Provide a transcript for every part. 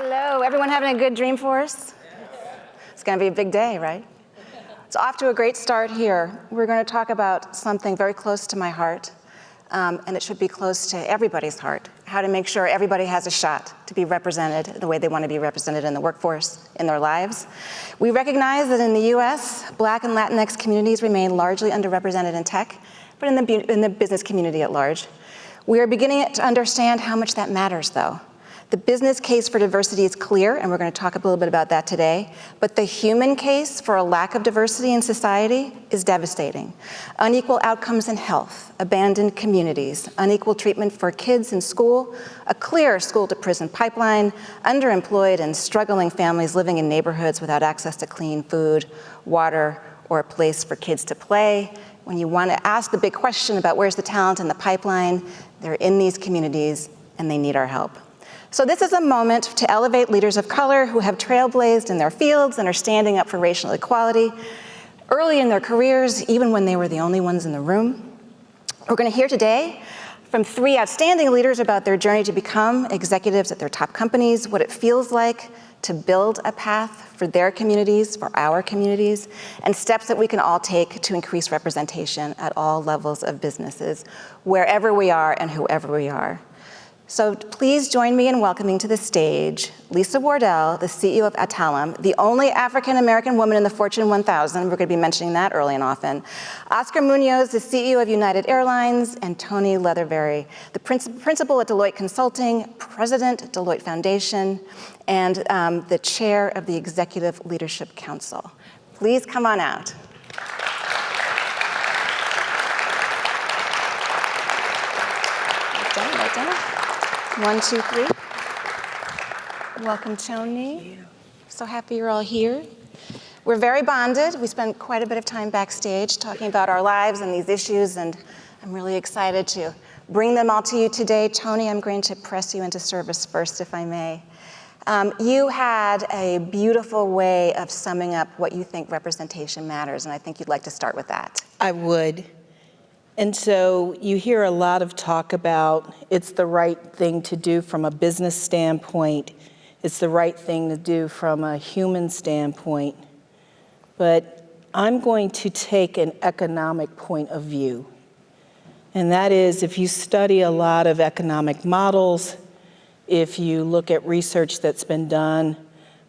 Hello, everyone having a good Dreamforce? It's gonna be a big day, right? It's off to a great start here. We're gonna talk about something very close to my heart, and it should be close to everybody's heart, how to make sure everybody has a shot to be represented the way they wanna be represented in the workforce, in their lives. We recognize that in the US, Black and Latinx communities remain largely underrepresented in tech, but in the business community at large. We are beginning to understand how much that matters, though. The business case for diversity is clear, and we're going to talk a little bit about that today, but the human case for a lack of diversity in society is devastating. Unequal outcomes in health, abandoned communities, unequal treatment for kids in school, a clear school-to-prison pipeline, underemployed and struggling families living in neighborhoods without access to clean food, water, or a place for kids to play. When you want to ask the big question about where's the talent in the pipeline, they're in these communities and they need our help. So this is a moment to elevate leaders of color who have trailblazed in their fields and are standing up for racial equality early in their careers, even when they were the only ones in the room. We're going to hear today from 3 outstanding leaders about their journey to become executives at their top companies, what it feels like to build a path for their communities, for our communities, and steps that we can all take to increase representation at all levels of businesses, wherever we are and whoever we are. So please join me in welcoming to the stage Lisa Wardell, the CEO of Adtalem, the only African-American woman in the Fortune 1000. We're going to be mentioning that early and often. Oscar Munoz, the CEO of United Airlines, and Tony Leatherberry, the principal at Deloitte Consulting, president at Deloitte Foundation, and the chair of the Executive Leadership Council. Please come on out. Right down. 1, 2, 3. Welcome, Tony. So happy you're all here. We're very bonded. We spent quite a bit of time backstage talking about our lives and these issues, and I'm really excited to bring them all to you today. Tony, I'm going to press you into service first, if I may. You had a beautiful way of summing up what you think representation matters, and I think you'd like to start with that. I would. And so you hear a lot of talk about it's the right thing to do from a business standpoint. It's the right thing to do from a human standpoint. But I'm going to take an economic point of view. And that is, if you study a lot of economic models, if you look at research that's been done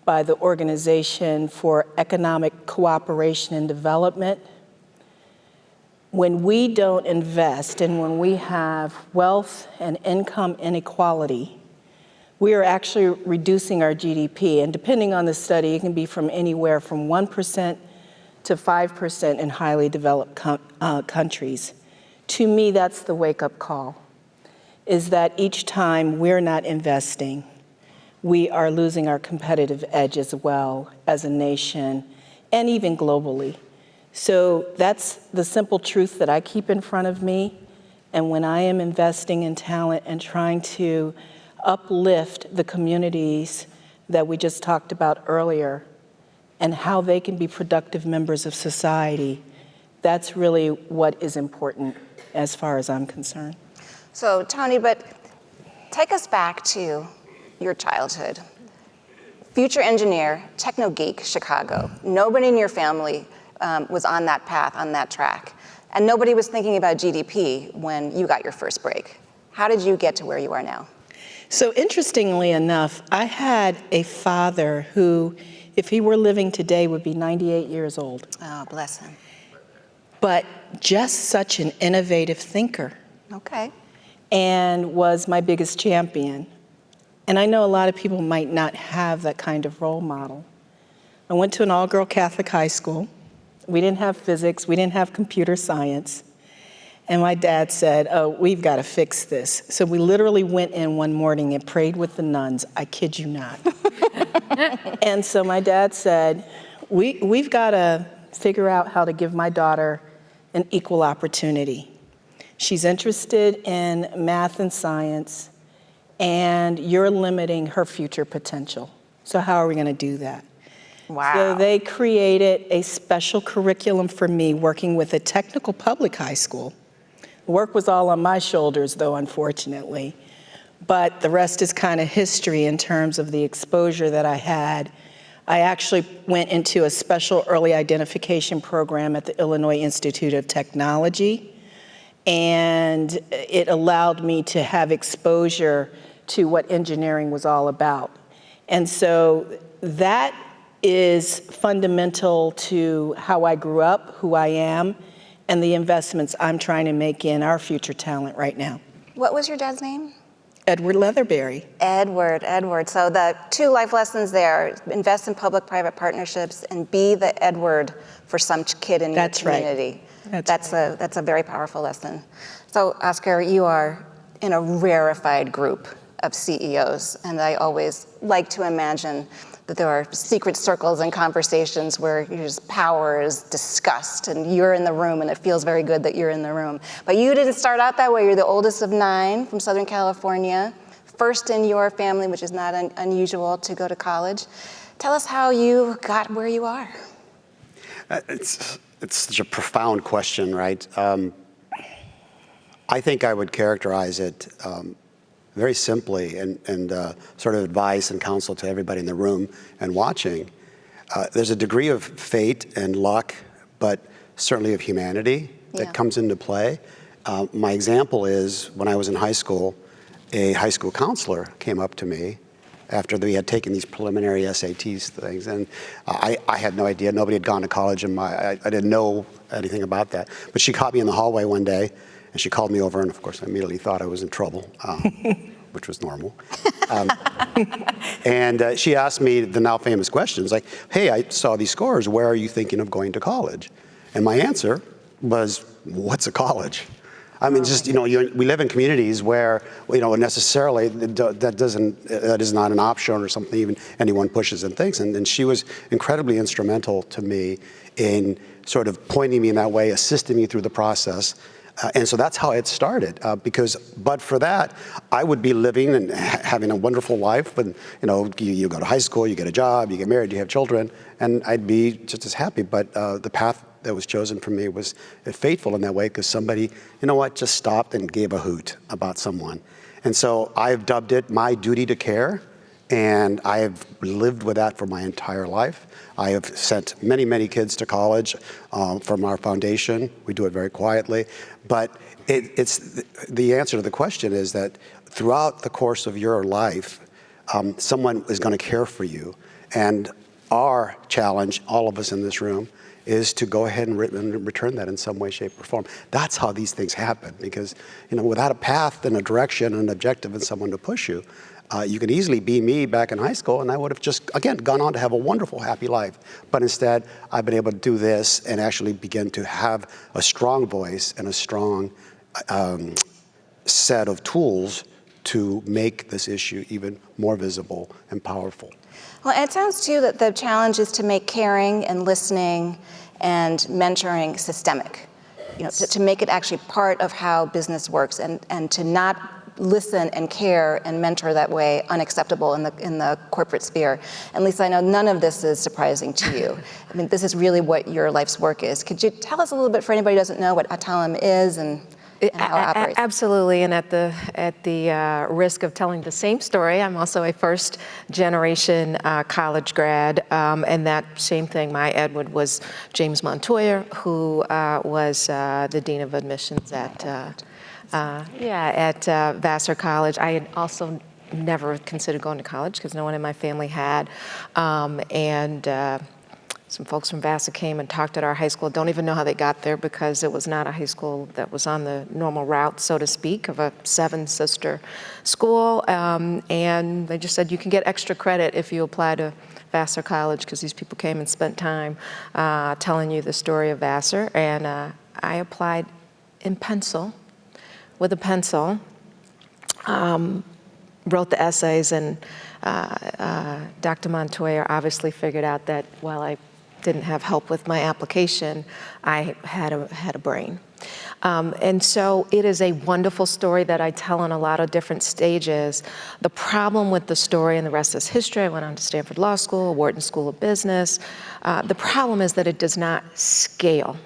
by the Organization for Economic Cooperation and Development, when we don't invest and when we have wealth and income inequality, we are actually reducing our GDP. And depending on the study, it can be from anywhere from 1% to 5% in highly developed countries. To me, that's the wake-up call, is that each time we're not investing, we are losing our competitive edge as well as a nation and even globally. So that's the simple truth that I keep in front of me. And when I am investing in talent and trying to uplift the communities that we just talked about earlier and how they can be productive members of society, that's really what is important as far as I'm concerned. So Tony, but take us back to your childhood. Future engineer, techno geek, Chicago. Nobody in your family was on that path, on that track. And nobody was thinking about GDP when you got your first break. How did you get to where you are now? So interestingly enough, I had a father who, if he were living today, would be 98 years old. Oh, bless him. But just such an innovative thinker. Okay. And was my biggest champion. And I know a lot of people might not have that kind of role model. I went to an all-girl Catholic high school. We didn't have physics, we didn't have computer science. And my dad said, oh, we've got to fix this. So we literally went in one morning and prayed with the nuns, I kid you not. And so my dad said, we've got to figure out how to give my daughter an equal opportunity. She's interested in math and science, and you're limiting her future potential. So how are we going to do that? Wow. So they created a special curriculum for me working with a technical public high school. The work was all on my shoulders, though, unfortunately. but the rest is kind of history in terms of the exposure that I had. I actually went into a special early identification program at the Illinois Institute of Technology, and it allowed me to have exposure to what engineering was all about. And so that is fundamental to how I grew up, who I am, and the investments I'm trying to make in our future talent right now. What was your dad's name? Edward Leatherberry. Edward. So the 2 life lessons there: invest in public-private partnerships and be the Edward for some kid in your community. That's a very powerful lesson. So Oscar, you are in a rarefied group of CEOs, and I always like to imagine that there are secret circles and conversations where just power is discussed and you're in the room and it feels very good that you're in the room. But you didn't start out that way. You're the oldest of 9 from Southern California, first in your family, which is not unusual, to go to college. Tell us how you got where you are. It's such a profound question, right? I think I would characterize it very simply and sort of advice and counsel to everybody in the room and watching. There's a degree of fate and luck, but certainly of humanity that comes into play. My example is when I was in high school, a high school counselor came up to me after we had taken these preliminary SATs things, and I had no idea. Nobody had gone to college, and I didn't know anything about that. But she caught me in the hallway one day, and she called me over, and of course I immediately thought I was in trouble, which was normal. And she asked me the now famous questions like, hey, I saw these scores, where are you thinking of going to college? And my answer was, what's a college? I mean, just, we live in communities where, necessarily that is not an option or something even anyone pushes and thinks. And she was incredibly instrumental to me in sort of pointing me in that way, assisting me through the process. And so that's how it started, but for that, I would be living and having a wonderful life. But, you go to high school, you get a job, you get married, you have children, and I'd be just as happy. But the path that was chosen for me was fateful in that way because somebody, just stopped and gave a hoot about someone. And so I've dubbed it my duty to care, and I have lived with that for my entire life. I have sent many, many kids to college from our foundation. We do it very quietly. But it's the answer to the question is that throughout the course of your life, someone is going to care for you. And our challenge, all of us in this room, is to go ahead and return that in some way, shape, or form. That's how these things happen, because without a path and a direction and an objective and someone to push you, you could easily be me back in high school, and I would have just, again, gone on to have a wonderful, happy life. But instead, I've been able to do this and actually begin to have a strong voice and a strong set of tools to make this issue even more visible and powerful. Well, it sounds too that the challenge is to make caring and listening and mentoring systemic, to make it actually part of how business works, and to not listen and care and mentor that way unacceptable in the corporate sphere. And Lisa, I know none of this is surprising to you. I mean, this is really what your life's work is. Could you tell us a little bit, for anybody who doesn't know, what Adtalem is and how it operates? Absolutely, and at the risk of telling the same story, I'm also a first-generation college grad, and that same thing, my Edward was James Montoya, who was the Dean of Admissions at Vassar College. I had also never considered going to college because no one in my family had, and some folks from Vassar came and talked at our high school. Don't even know how they got there because it was not a high school that was on the normal route, so to speak, of a 7-sister school. And they just said, you can get extra credit if you apply to Vassar College, because these people came and spent time telling you the story of Vassar. And I applied in pencil, with a pencil, wrote the essays, and Dr. Montoya obviously figured out that while I didn't have help with my application, I had a brain. And so it is a wonderful story that I tell in a lot of different stages. The problem with the story, and the rest is history, I went on to Stanford Law School, Wharton School of Business. The problem is that it does not scale.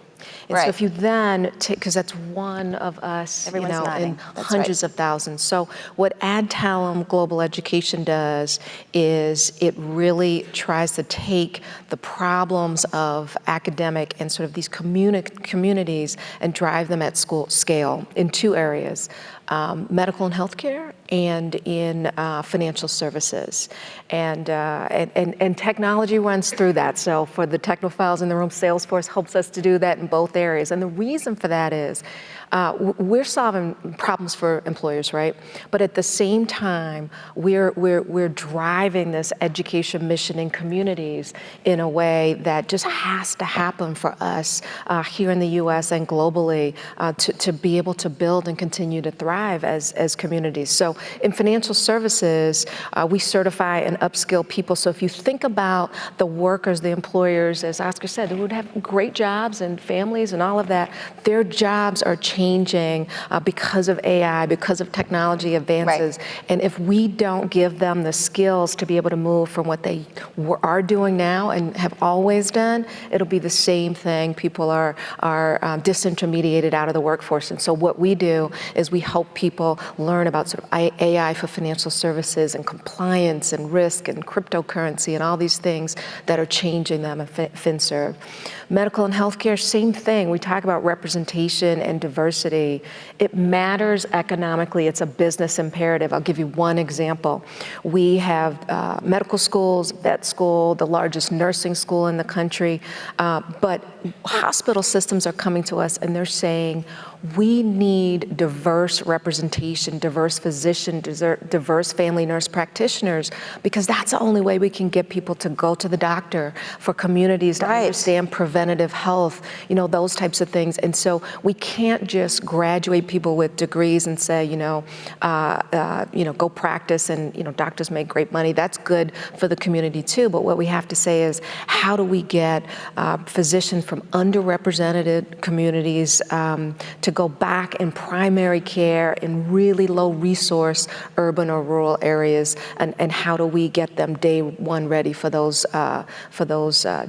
And so if you then take, because that's one of us, Everyone's nodding. in That's hundreds right. of thousands. So what Adtalem Global Education does is it really tries to take the problems of academic and sort of these communities and drive them at school scale in two areas, medical and healthcare and in financial services. And technology runs through that. So for the technophiles in the room, Salesforce helps us to do that in both areas. And the reason for that is we're solving problems for employers, right? But at the same time, we're driving this education mission in communities in a way that just has to happen for us here in the U.S. and globally to be able to build and continue to thrive as communities. So in financial services, we certify and upskill people. So if you think about the workers, the employers, as Oscar said, they would have great jobs and families and all of that. Their jobs are changing because of AI, because of technology advances. Right. And if we don't give them the skills to be able to move from what they are doing now and have always done, it'll be the same thing. People are disintermediated out of the workforce. And so what we do is we help people learn about sort of AI for financial services and compliance and risk and cryptocurrency and all these things that are changing them in FinServ. Medical and healthcare, same thing. We talk about representation and diversity. It matters economically. It's a business imperative. I'll give you one example. We have medical schools, vet school, the largest nursing school in the country, but hospital systems are coming to us and they're saying, we need diverse representation, diverse physician, diverse family nurse practitioners, because that's the only way we can get people to go to the doctor, for communities to understand preventative health, those types of things. And so we can't just graduate people with degrees and say, go practice and, doctors make great money. That's good for the community too. But what we have to say is, how do we get physicians from underrepresented communities to go back in primary care in really low resource urban or rural areas, and how do we get them day one ready for those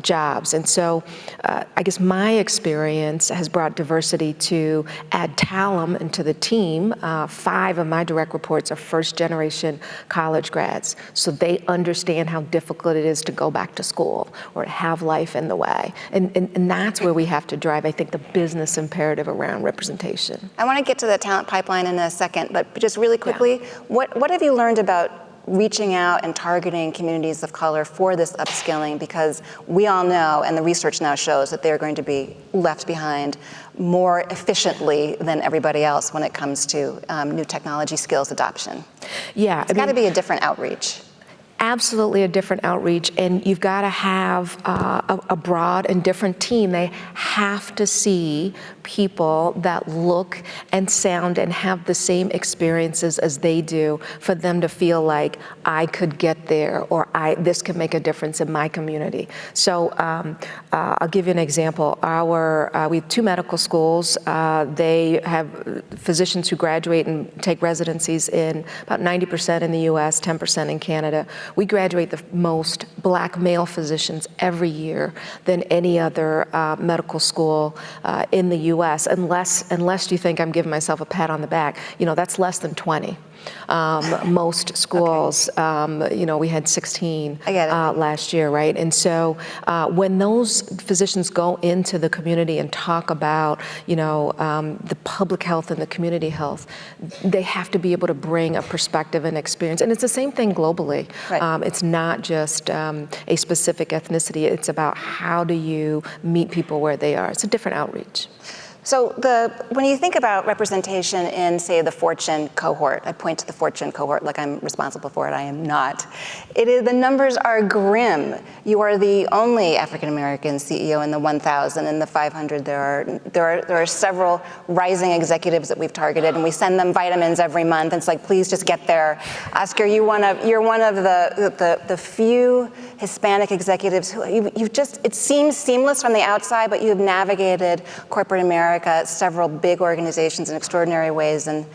jobs? And so I guess my experience has brought diversity to Adtalem and to the team. 5 of my direct reports are first generation college grads, so they understand how difficult it is to go back to school or to have life in the way. And that's where we have to drive, I think, the business imperative around representation. I want to get to the talent pipeline in a second, but just really quickly, what have you learned about reaching out and targeting communities of color for this upskilling? Because we all know, and the research now shows, that they're going to be left behind more efficiently than everybody else when it comes to new technology skills adoption. Yeah, it's got to be a different outreach. Absolutely a different outreach, and you've got to have a broad and different team. They have to see people that look and sound and have the same experiences as they do for them to feel like, I could get there, or this could make a difference in my community. So I'll give you an example. We have 2 medical schools. They have physicians who graduate and take residencies in about 90% in the US, 10% in Canada. We graduate the most Black male physicians every year than any other medical school in the US, unless you think I'm giving myself a pat on the back. That's less than 20. Most schools, we had 16 last year, right? And so when those physicians go into the community and talk about, the public health and the community health, they have to be able to bring a perspective and experience. And it's the same thing globally. Right. It's not just a specific ethnicity. It's about how do you meet people where they are. It's a different outreach. So when you think about representation in, say, the Fortune cohort, I point to the Fortune cohort like I'm responsible for it. I am not. The numbers are grim. You are the only African-American CEO in the 1,000. In the 500, there are several rising executives that we've targeted, and we send them vitamins every month. And it's like, please just get there. Oscar, you're one of the few Hispanic executives who it seems seamless from the outside, but you've navigated corporate America, several big organizations in extraordinary ways, and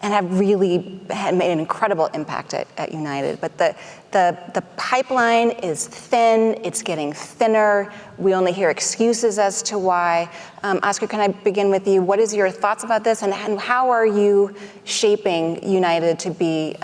and have really made an incredible impact at United. But the pipeline is thin, it's getting thinner. We only hear excuses as to why. Oscar, can I begin with you? What is your thoughts about this, and how are you shaping United to be,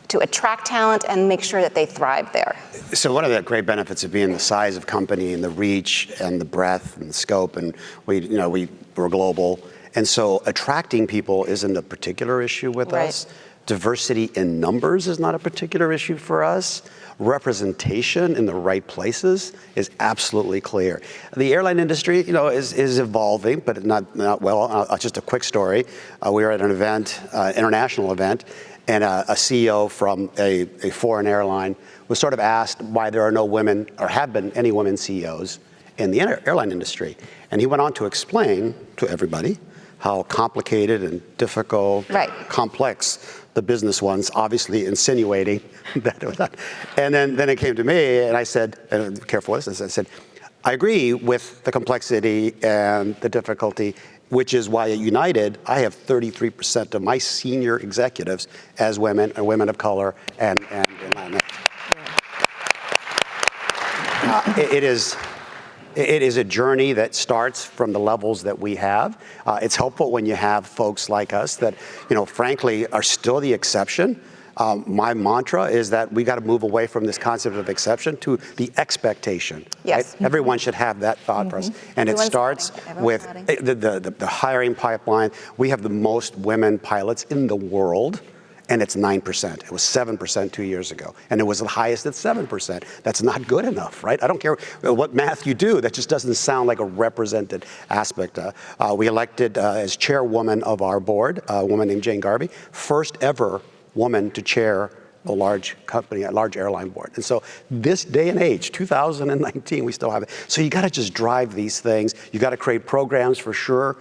to attract talent and make sure that they thrive there? So one of the great benefits of being the size of company and the reach and the breadth and the scope, and we're global, and so attracting people isn't a particular issue with us. Diversity in numbers is not a particular issue for us. Representation in the right places is absolutely clear. The airline industry, is evolving, but not well. Just a quick story. We were at an event, international event, and a CEO from a foreign airline was sort of asked why there are no women, or have been any women CEOs in the airline industry. And he went on to explain to everybody how complicated and difficult, complex the business ones, obviously insinuating that it was not. And then it came to me, and I said, and careful with this, I said, I agree with the complexity and the difficulty, which is why at United, I have 33% of my senior executives as women, or women of color, and Latinx. It is a journey that starts from the levels that we have. It's helpful when you have folks like us that, frankly, are still the exception. My mantra is that we got to move away from this concept of exception to the expectation. Yes. Right? Everyone should have that thought process. And it starts with the hiring pipeline. We have the most women pilots in the world, and it's 9%. It was 7% 2 years ago, and it was the highest at 7%. That's not good enough, right? I don't care what math you do, that just doesn't sound like a represented aspect. We elected as chairwoman of our board, a woman named Jane Garvey, first ever woman to chair a large company, a large airline board. And so this day and age, 2019, we still have it. So you gotta just drive these things. You gotta create programs for sure.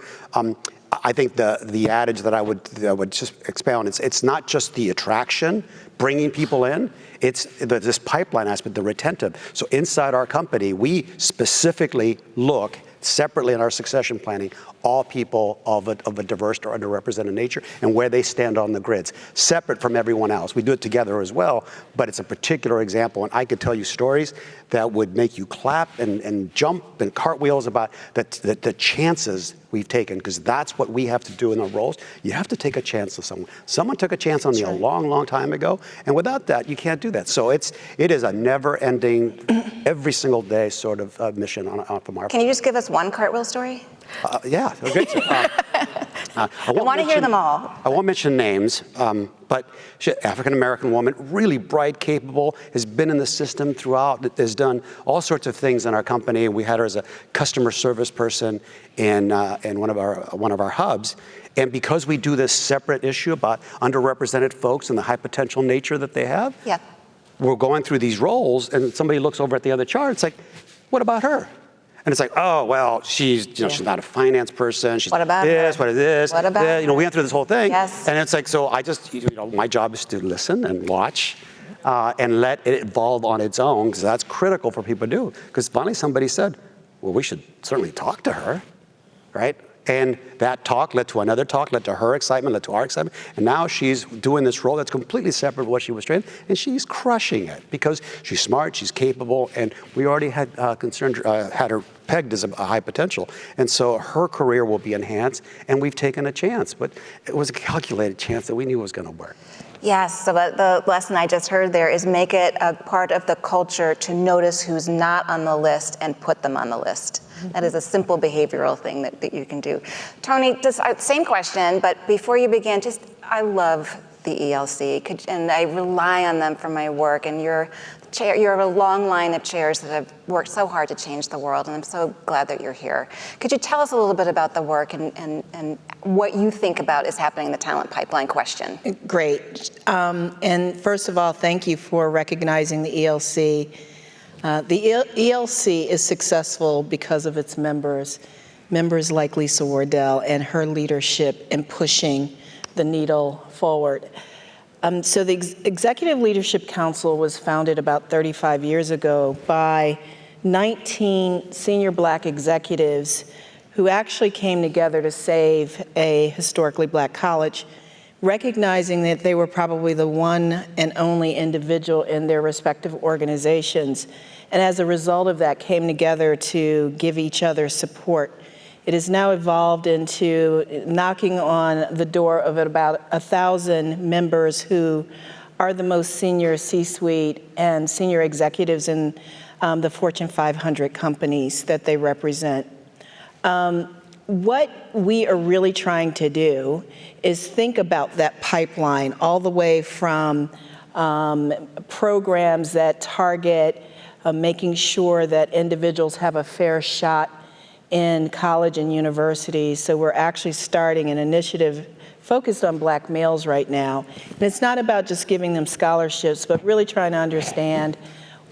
I think the adage that I would just expound, it's not just the attraction, bringing people in, it's this pipeline aspect, the retentive. So inside our company, we specifically look separately in our succession planning, all people of a diverse or underrepresented nature and where they stand on the grids, separate from everyone else. We do it together as well, but it's a particular example. And I could tell you stories that would make you clap and jump and cartwheels about the chances we've taken, because that's what we have to do in our roles. You have to take a chance with someone. Someone took a chance on me a long, long time ago, and without that, you can't do that. So it is a never-ending, every single day sort of mission from our. Can you just give us one cartwheel story? Yeah, great. I want to hear them all. I won't mention names, but she's an African-American woman, really bright, capable, has been in the system throughout, has done all sorts of things in our company. We had her as a customer service person in one of our hubs. And because we do this separate issue about underrepresented folks and the high potential nature that they have, we're going through these roles, and somebody looks over at the other chart, it's like, what about her? And it's like, oh, well, she's not a finance person. She's what about this, her? what is this? What about her? We went through this whole thing. Yes. And it's like, so I just, my job is to listen and watch and let it evolve on its own, because that's critical for people to do. Because finally somebody said, well, we should certainly talk to her, right? And that talk led to another talk, led to her excitement, led to our excitement. And now she's doing this role that's completely separate from what she was trained, and she's crushing it because she's smart, she's capable, and we already had had her pegged as a high potential. And so her career will be enhanced, and we've taken a chance, but it was a calculated chance that we knew was gonna work. Yes, so the lesson I just heard there is make it a part of the culture to notice who's not on the list and put them on the list. That is a simple behavioral thing that you can do. Tony, same question, but before you begin, I love the ELC, and I rely on them for my work, and you're a long line of chairs that have worked so hard to change the world, and I'm so glad that you're here. Could you tell us a little bit about the work and what you think about is happening in the talent pipeline question? Great. And first of all, thank you for recognizing the ELC. The ELC is successful because of its members like Lisa Wardell and her leadership in pushing the needle forward. So the Executive Leadership Council was founded about 35 years ago by 19 senior Black executives who actually came together to save a historically Black college. recognizing that they were probably the one and only individual in their respective organizations. And as a result of that, came together to give each other support. It has now evolved into knocking on the door of about 1,000 members who are the most senior C-suite and senior executives in the Fortune 500 companies that they represent. What we are really trying to do is think about that pipeline all the way from programs that target making sure that individuals have a fair shot in college and universities. So we're actually starting an initiative focused on Black males right now. And it's not about just giving them scholarships, but really trying to understand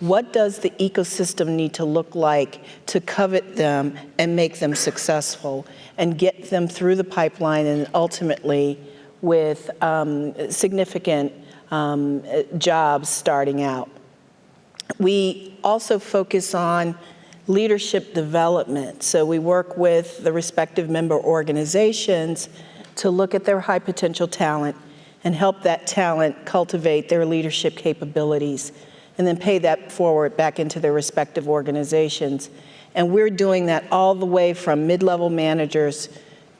what does the ecosystem need to look like to covet them and make them successful and get them through the pipeline and ultimately with significant jobs starting out. We also focus on leadership development. So we work with the respective member organizations to look at their high potential talent and help that talent cultivate their leadership capabilities and then pay that forward back into their respective organizations. And we're doing that all the way from mid-level managers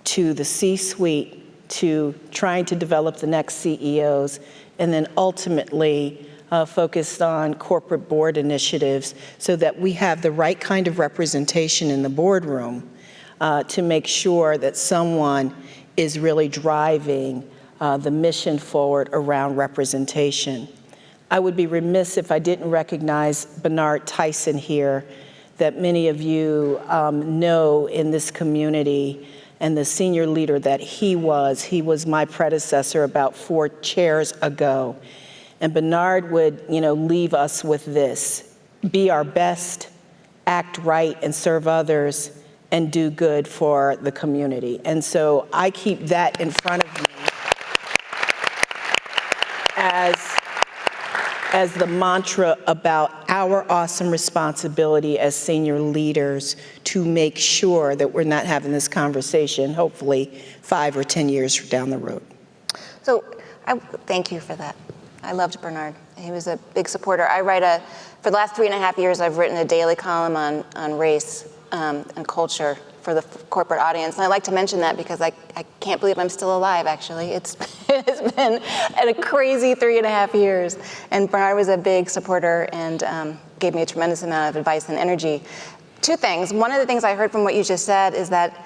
to the C-suite to trying to develop the next CEOs and then ultimately focused on corporate board initiatives so that we have the right kind of representation in the boardroom to make sure that someone is really driving the mission forward around representation. I would be remiss if I didn't recognize Bernard Tyson here, that many of you know in this community, and the senior leader that he was. He was my predecessor about 4 chairs ago. And Bernard would, leave us with this: be our best, act right, and serve others, and do good for the community. And so I keep that in front of me as the mantra about our awesome responsibility as senior leaders to make sure that we're not having this conversation, hopefully 5 or 10 years down the road. So thank you for that. I loved Bernard. He was a big supporter. For the last 3.5 years, I've written a daily column on race and culture for the corporate audience. And I like to mention that because I can't believe I'm still alive, actually. It's been a crazy 3.5 years. And Bernard was a big supporter and gave me a tremendous amount of advice and energy. 2 things. One of the things I heard from what you just said is that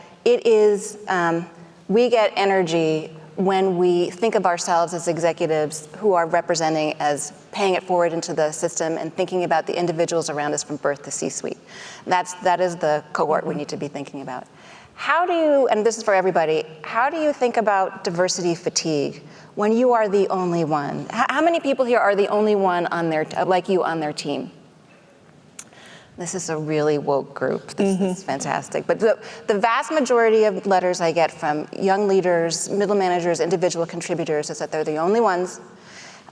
we get energy when we think of ourselves as executives who are representing as paying it forward into the system and thinking about the individuals around us from birth to C-suite. That is the cohort we need to be thinking about. How do you, and this is for everybody, how do you think about diversity fatigue when you are the only one? How many people here are the only one like you on their team? This is a really woke group. This is fantastic. But the vast majority of letters I get from young leaders, middle managers, individual contributors is that they're the only ones.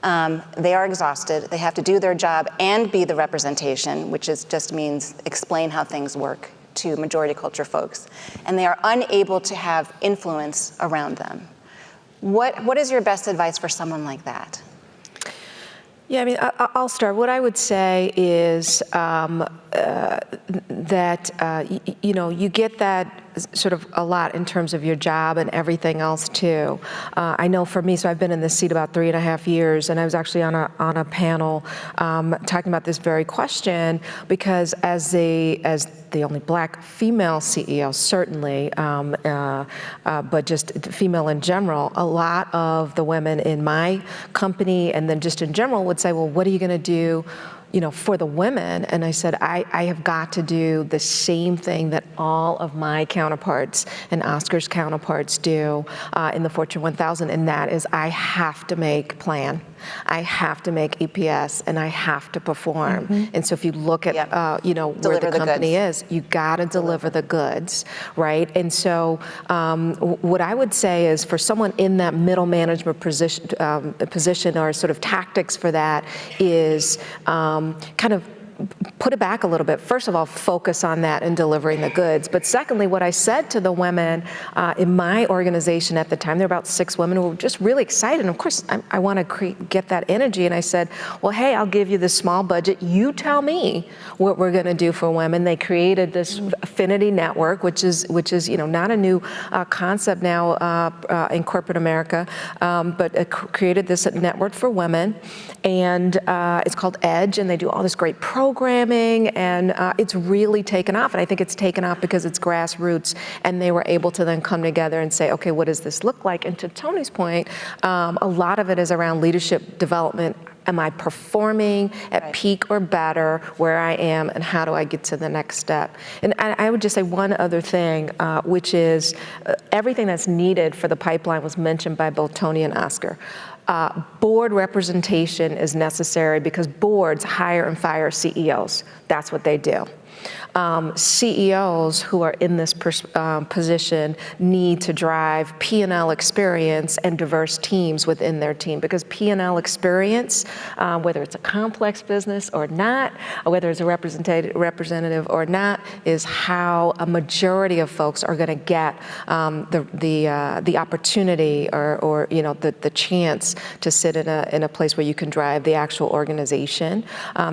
They are exhausted. They have to do their job and be the representation, which just means explain how things work to majority culture folks. And they are unable to have influence around them. What is your best advice for someone like that? Yeah, I mean, I'll start. What I would say is that, you get that sort of a lot in terms of your job and everything else too. I know for me, so I've been in this seat about 3.5 years, and I was actually on a panel talking about this very question because as the only Black female CEO, certainly, but just female in general, a lot of the women in my company and then just in general would say, well, what are you going to do for the women? And I said, I have got to do the same thing that all of my counterparts and Oscar's counterparts do in the Fortune 1000, and that is I have to make plan. I have to make EPS, and I have to perform. And so if you look at, where the company is, you got to deliver the goods, right? And so what I would say is for someone in that middle management position or sort of tactics for that is kind of put it back a little bit. First of all, focus on that and delivering the goods. But secondly, what I said to the women in my organization at the time, there were about 6 women who were just really excited. And of course, I want to get that energy. And I said, well, hey, I'll give you this small budget. You tell me what we're going to do for women. They created this affinity network, which is not a new concept now in corporate America, but it created this network for women. And it's called EDGE, and they do all this great programming, and it's really taken off. And I think it's taken off because it's grassroots, and they were able to then come together and say, okay, what does this look like? And to Tony's point, a lot of it is around leadership development. Am I performing at peak or better where I am, and how do I get to the next step? And I would just say one other thing, which is everything that's needed for the pipeline was mentioned by both Tony and Oscar. Board representation is necessary because boards hire and fire CEOs. That's what they do. CEOs who are in this position need to drive P&L experience and diverse teams within their team, because P&L experience, whether it's a complex business or not, or whether it's a representative or not, is how a majority of folks are going to get the opportunity or the chance to sit in a place where you can drive the actual organization.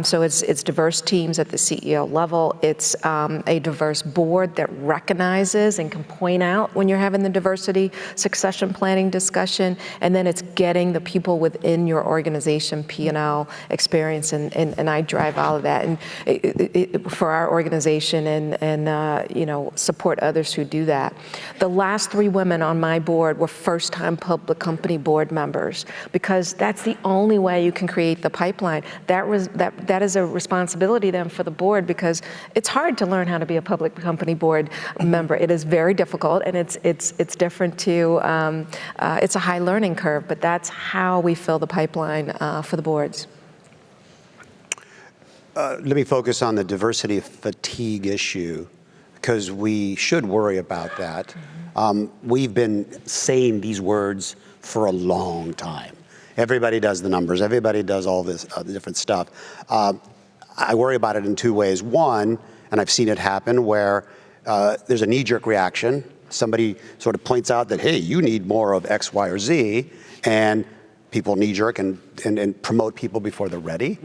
So it's diverse teams at the CEO level. It's a diverse board that recognizes and can point out when you're having the diversity succession planning discussion, and then it's getting the people within your organization P&L experience, and I drive all of that and for our organization and support others who do that. The last 3 women on my board were first-time public company board members, because that's the only way you can create the pipeline. That is a responsibility then for the board, because it's hard to learn how to be a public company board member. It is very difficult, and it's different too. It's a high learning curve, but that's how we fill the pipeline for the boards. Let me focus on the diversity fatigue issue, because we should worry about that. We've been saying these words for a long time. Everybody does the numbers. Everybody does all this different stuff. I worry about it in 2 ways. One, and I've seen it happen, where there's a knee-jerk reaction. Somebody sort of points out that, hey, you need more of X, Y, or Z, and people knee-jerk and promote people before they're ready.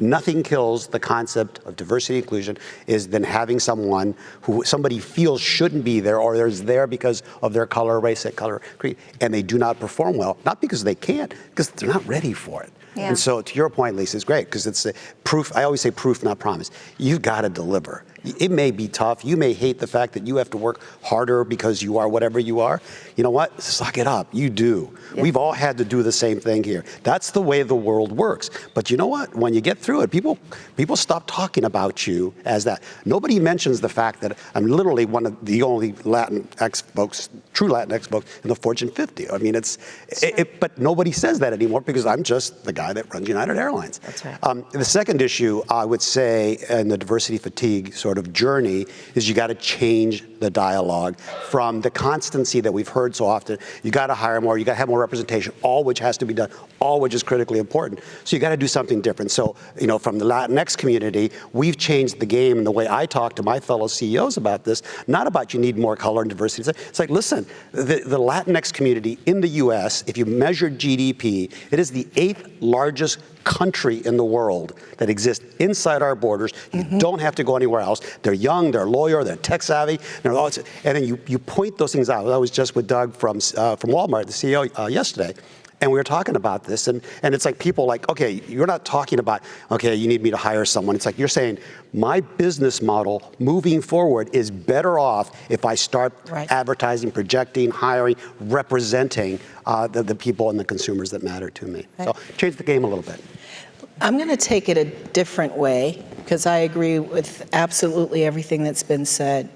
Nothing kills the concept of diversity inclusion than having someone who somebody feels shouldn't be there, or is there because of their color, race, color, creed, and they do not perform well, not because they can't, because they're not ready for it. Yeah. And so to your point, Lisa, it's great, because it's proof. I always say proof, not promise. You've got to deliver. It may be tough. You may hate the fact that you have to work harder because you are whatever you are. You know what? Suck it up. You do. Yeah. We've all had to do the same thing here. That's the way the world works. But you know what? When you get through it, people stop talking about you as that. Nobody mentions the fact that I'm literally one of the only Latinx folks, true Latinx folks in the Fortune 50. I mean, but nobody says that anymore, because I'm just the guy that runs United Airlines. That's right. The second issue, I would say, in the diversity fatigue sort of journey, is you got to change the dialogue from the constancy that we've heard so often. You got to hire more, you got to have more representation, all which has to be done, all which is critically important. So you got to do something different. So, from the Latinx community, we've changed the game in the way I talk to my fellow CEOs about this, not about you need more color and diversity. It's like, listen, the Latinx community in the US, if you measure GDP, it is the 8th largest country in the world that exists inside our borders. You don't have to go anywhere else. They're young, they're loyal, they're tech savvy, and then you point those things out. I was just with Doug from Walmart, the CEO, yesterday. And we were talking about this, and it's like people like, okay, you're not talking about, okay, you need me to hire someone. It's like you're saying, my business model moving forward is better off if I start advertising, projecting, hiring, representing the people and the consumers that matter to me. So change the game a little bit. I'm going to take it a different way, because I agree with absolutely everything that's been said.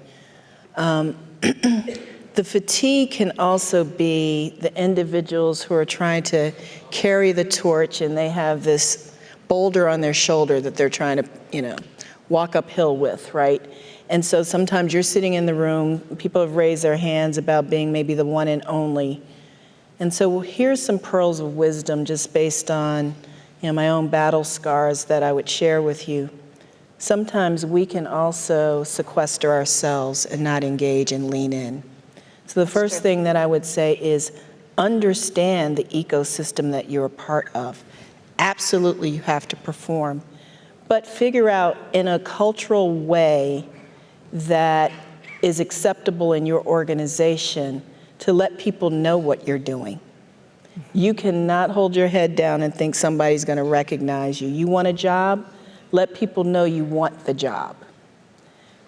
The fatigue can also be the individuals who are trying to carry the torch, and they have this boulder on their shoulder that they're trying to, walk uphill with, right? And so sometimes you're sitting in the room, people have raised their hands about being maybe the one and only. And so here's some pearls of wisdom just based on, my own battle scars that I would share with you. sometimes we can also sequester ourselves and not engage and lean in. So the first thing that I would say is understand the ecosystem that you're a part of. Absolutely, you have to perform, but figure out in a cultural way that is acceptable in your organization to let people know what you're doing. You cannot hold your head down and think somebody's going to recognize you. You want a job? Let people know you want the job.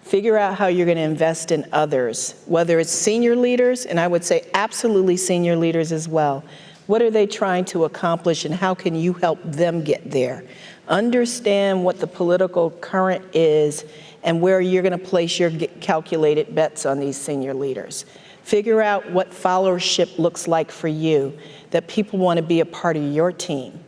Figure out how you're going to invest in others, whether it's senior leaders, and I would say absolutely senior leaders as well. What are they trying to accomplish, and how can you help them get there? Understand what the political current is and where you're going to place your calculated bets on these senior leaders. Figure out what followership looks like for you, that people want to be a part of your team.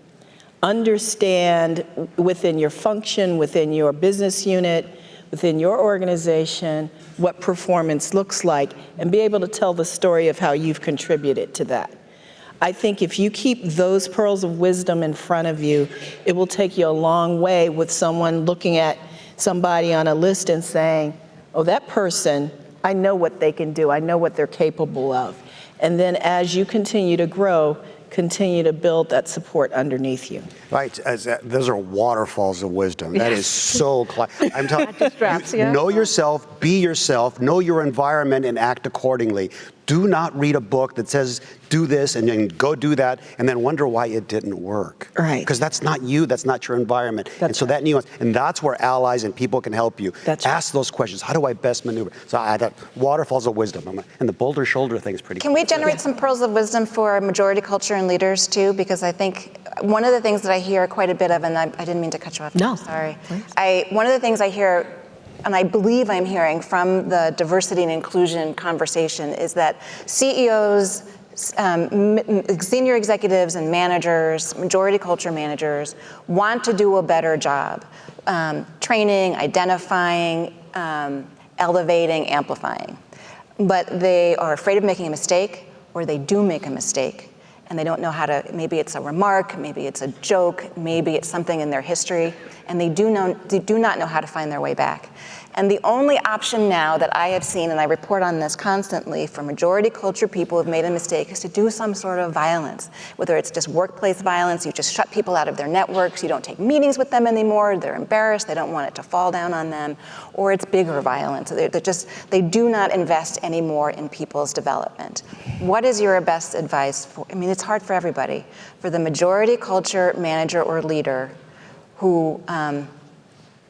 Understand within your function, within your business unit, within your organization, what performance looks like, and be able to tell the story of how you've contributed to that. I think if you keep those pearls of wisdom in front of you, it will take you a long way with someone looking at somebody on a list and saying, oh, that person, I know what they can do. I know what they're capable of. And then as you continue to grow, continue to build that support underneath you. Right, those are waterfalls of wisdom. That is so, I'm telling you, know yourself, be yourself, know your environment, and act accordingly. Do not read a book that says, do this, and then go do that, and then wonder why it didn't work. Right. Because that's not you, that's not your environment. And so that nuance, and that's where allies and people can help you. Ask those questions. How do I best maneuver? So I thought waterfalls of wisdom, and the boulder shoulder thing is pretty cool. Can we generate some pearls of wisdom for majority culture and leaders too? Because I think one of the things that I hear quite a bit of, and I didn't mean to cut you off. No. Sorry. One of the things I hear, and I believe I'm hearing from the diversity and inclusion conversation, is that CEOs, senior executives and managers, majority culture managers, want to do a better job training, identifying, elevating, amplifying. But they are afraid of making a mistake, or they do make a mistake, and they don't know how to, maybe it's a remark, maybe it's a joke, maybe it's something in their history, and they do not know how to find their way back. And the only option now that I have seen, and I report on this constantly, for majority culture people who've made a mistake, is to do some sort of violence. Whether it's just workplace violence, you just shut people out of their networks, you don't take meetings with them anymore, they're embarrassed, they don't want it to fall down on them, or it's bigger violence. They do not invest anymore in people's development. What is your best advice for, I mean, it's hard for everybody, for the majority culture manager or leader who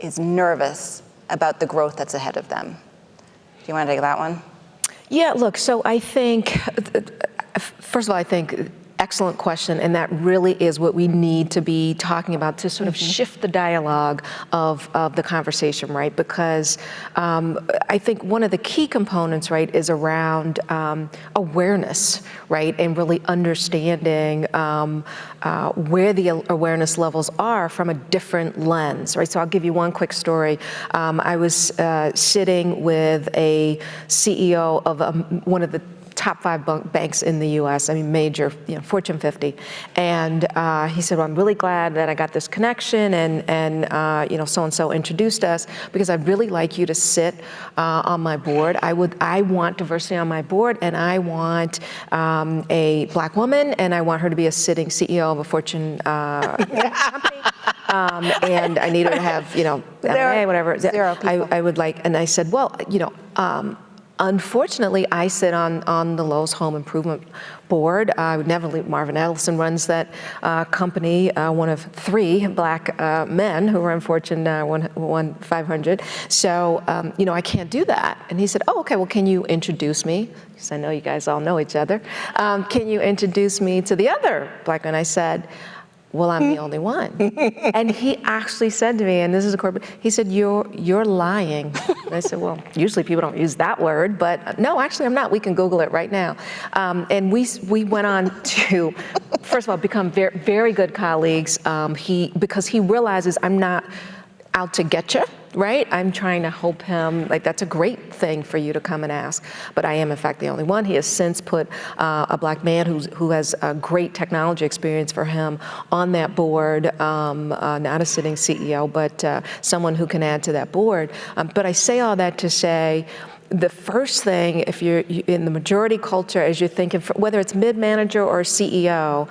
is nervous about the growth that's ahead of them? Do you want to take that one? Yeah, look, so I think, first of all, I think excellent question, and that really is what we need to be talking about to sort of shift the dialogue of the conversation, right? Because I think one of the key components, right, is around awareness, right, and really understanding where the awareness levels are from a different lens, right? So I'll give you one quick story. I was sitting with a CEO of one of the top 5 banks in the U.S., I mean, major, Fortune 50. And he said, well, I'm really glad that I got this connection, and so-and-so introduced us, because I'd really like you to sit on my board. I want diversity on my board, and I want a Black woman, and I want her to be a sitting CEO of a Fortune company. And I need her to have, MBA, whatever. Zero people. I would like, and I said, well, unfortunately, I sit on the Lowe's Home Improvement Board. I would never leave. Marvin Ellison runs that company, one of 3 Black men who are in Fortune 500. So, I can't do that. And he said, oh, okay, well, can you introduce me? Because I know you guys all know each other. Can you introduce me to the other Black man? I said, well, I'm the only one. And he actually said to me, and this is a corporate, he said, you're lying. And I said, well, usually people don't use that word, but no, actually I'm not. We can Google it right now. And we went on to, first of all, become very, very good colleagues. Because he realizes I'm not out to get you, right? I'm trying to help him. Like, that's a great thing for you to come and ask. But I am, in fact, the only one. He has since put a Black man who has a great technology experience for him on that board, not a sitting CEO, but someone who can add to that board. But I say all that to say, the first thing, if you're in the majority culture, as you're thinking, whether it's mid-manager or CEO,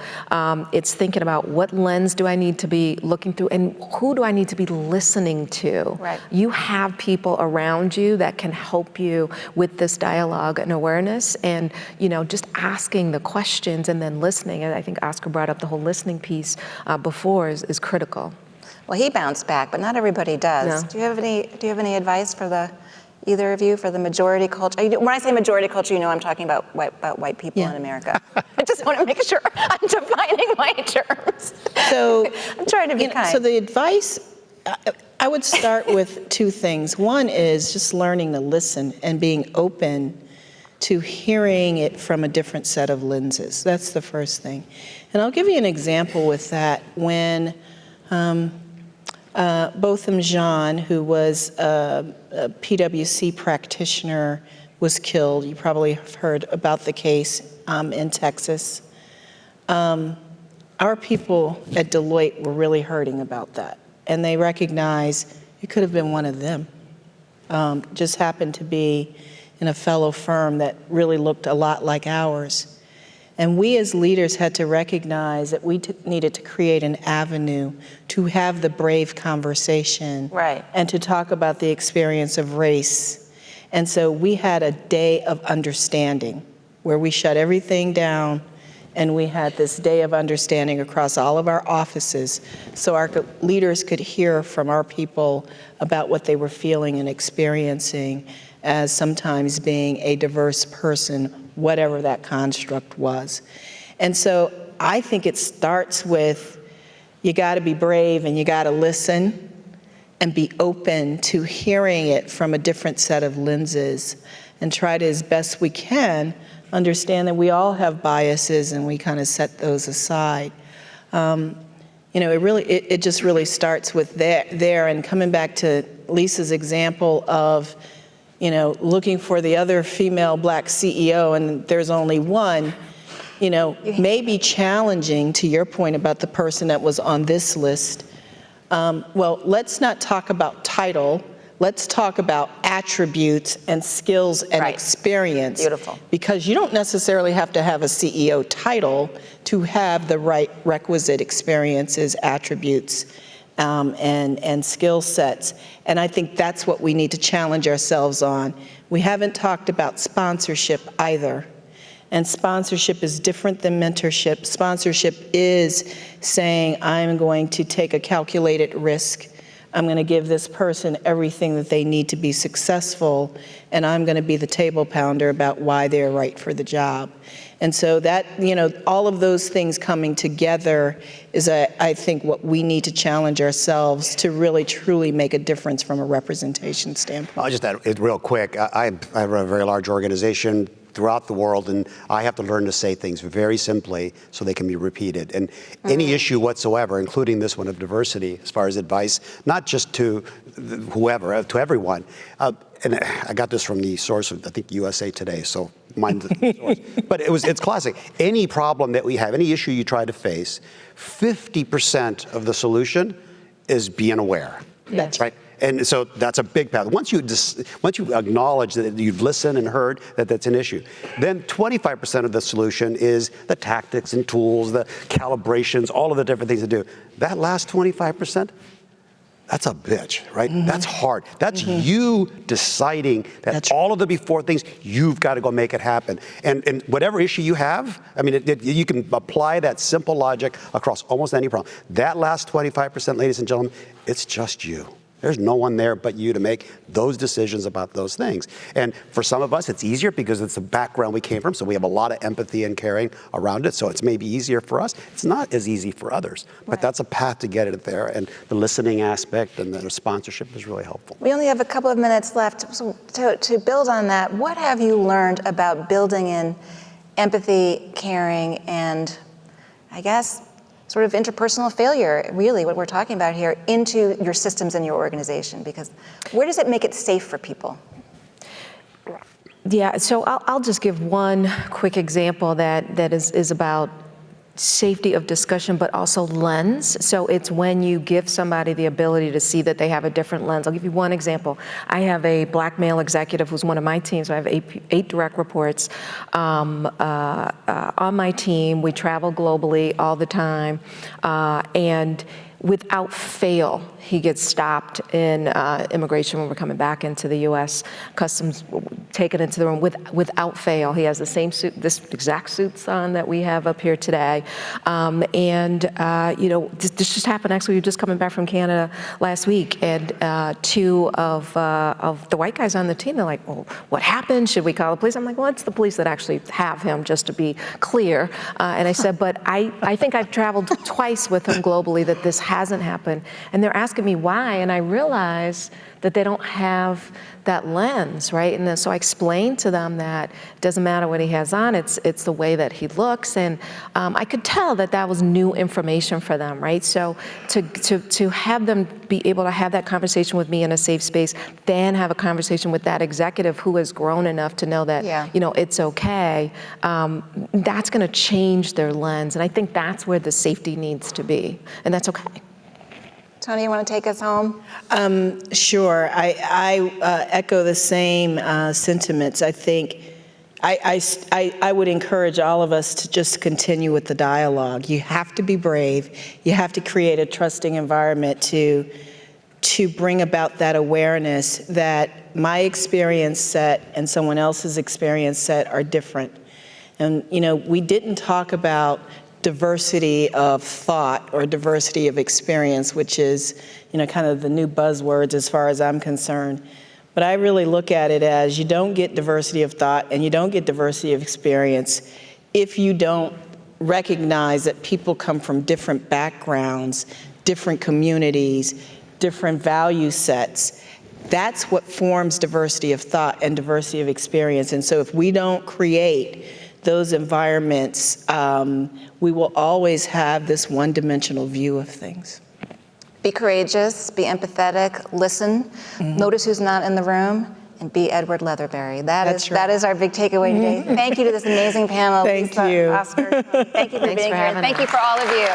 it's thinking about what lens do I need to be looking through and who do I need to be listening to? Right. You have people around you that can help you with this dialogue and awareness, and just asking the questions and then listening. And I think Oscar brought up the whole listening piece before is critical. Well, he bounced back, but not everybody does. No. Do you have any advice for either of you, for the majority culture? When I say majority culture, I'm talking about white people in America. I just want to make sure I'm defining my terms. So I'm trying to be kind. So the advice, I would start with two things. One is just learning to listen and being open to hearing it from a different set of lenses. That's the first thing. And I'll give you an example with that. When Botham Jean, who was a PwC practitioner, was killed. You probably have heard about the case in Texas. Our people at Deloitte were really hurting about that. And they recognized it could have been one of them. Just happened to be in a fellow firm that really looked a lot like ours. And we as leaders had to recognize that we needed to create an avenue to have the brave conversation, right, and to talk about the experience of race. And so we had a day of understanding where we shut everything down and we had this day of understanding across all of our offices so our leaders could hear from our people about what they were feeling and experiencing as sometimes being a diverse person, whatever that construct was. And so I think it starts with, you gotta be brave and you gotta listen and be open to hearing it from a different set of lenses and try to, as best we can, understand that we all have biases and we kind of set those aside. It just really starts with there and coming back to Lisa's example of looking for the other female Black CEO and there's only one, may be challenging, to your point about the person that was on this list. Well, let's not talk about title. Let's talk about attributes and skills and experience. Beautiful. Because you don't necessarily have to have a CEO title to have the right requisite experiences, attributes, and skill sets. And I think that's what we need to challenge ourselves on. We haven't talked about sponsorship either. And sponsorship is different than mentorship. Sponsorship is saying, I'm going to take a calculated risk. I'm going to give this person everything that they need to be successful, and I'm going to be the table pounder about why they're right for the job. And so that, all of those things coming together is, I think, what we need to challenge ourselves to really, truly make a difference from a representation standpoint. I'll just add it real quick. I run a very large organization throughout the world, and I have to learn to say things very simply so they can be repeated. And any issue whatsoever, including this one of diversity, as far as advice, not just to whoever, to everyone. And I got this from the source of, I think, USA Today, so mine's the source. But it's classic. Any problem that we have, any issue you try to face, 50% of the solution is being aware. That's right. And so that's a big path. Once you acknowledge that you've listened and heard that that's an issue, then 25% of the solution is the tactics and tools, the calibrations, all of the different things to do. That last 25%, that's a bitch, right? Mm-hmm. That's hard. That's you deciding that all of the before things, you've got to go make it happen. And whatever issue you have, I mean, you can apply that simple logic across almost any problem. That last 25%, ladies and gentlemen, it's just you. There's no one there but you to make those decisions about those things. And for some of us, it's easier because it's the background we came from, so we have a lot of empathy and caring around it, so it's maybe easier for us. It's not as easy for others, but that's a path to get it there, and the listening aspect and the sponsorship is really helpful. We only have a couple of minutes left, so to build on that, what have you learned about building in empathy, caring, and I guess sort of interpersonal failure, really what we're talking about here, into your systems and your organization? Because where does it make it safe for people? Yeah, so I'll just give one quick example that is about safety of discussion, but also lens. So it's when you give somebody the ability to see that they have a different lens. I'll give you one example. I have a Black male executive who's one of my teams. I have eight direct reports on my team. We travel globally all the time, and without fail, he gets stopped in immigration when we're coming back into the U.S. Customs taken into the room without fail. He has the same suit, this exact suits on that we have up here today. This just happened. Actually, we were just coming back from Canada last week, and two of the white guys on the team, they're like, "Well, what happened? Should we call the police?" I'm like, "Well, it's the police that actually have him, just to be clear." And I said, "But I think I've traveled twice with him globally that this hasn't happened." And they're asking me why, and I realize that they don't have that lens, right? And then, so I explained to them that it doesn't matter what he has on, it's the way that he looks, and I could tell that that was new information for them, right? So to have them be able to have that conversation with me in a safe space, then have a conversation with that executive who has grown enough to know that, it's okay, that's gonna change their lens, and I think that's where the safety needs to be, and that's okay. Tony, you want to take us home? Sure. I echo the same sentiments. I think I would encourage all of us to just continue with the dialogue. You have to be brave. You have to create a trusting environment to bring about that awareness that my experience set and someone else's experience set are different. And, we didn't talk about diversity of thought or diversity of experience, which is, kind of the new buzzwords as far as I'm concerned. But I really look at it as you don't get diversity of thought and you don't get diversity of experience if you don't recognize that people come from different backgrounds, different communities, different value sets. That's what forms diversity of thought and diversity of experience. And so if we don't create those environments, we will always have this one-dimensional view of things. Be courageous, be empathetic, listen, notice who's not in the room, and be Edward Leatherberry. That is our big takeaway today. Thank you to this amazing panel. Thank Lisa, you. Oscar, thank you for being here. And thank you for all of you.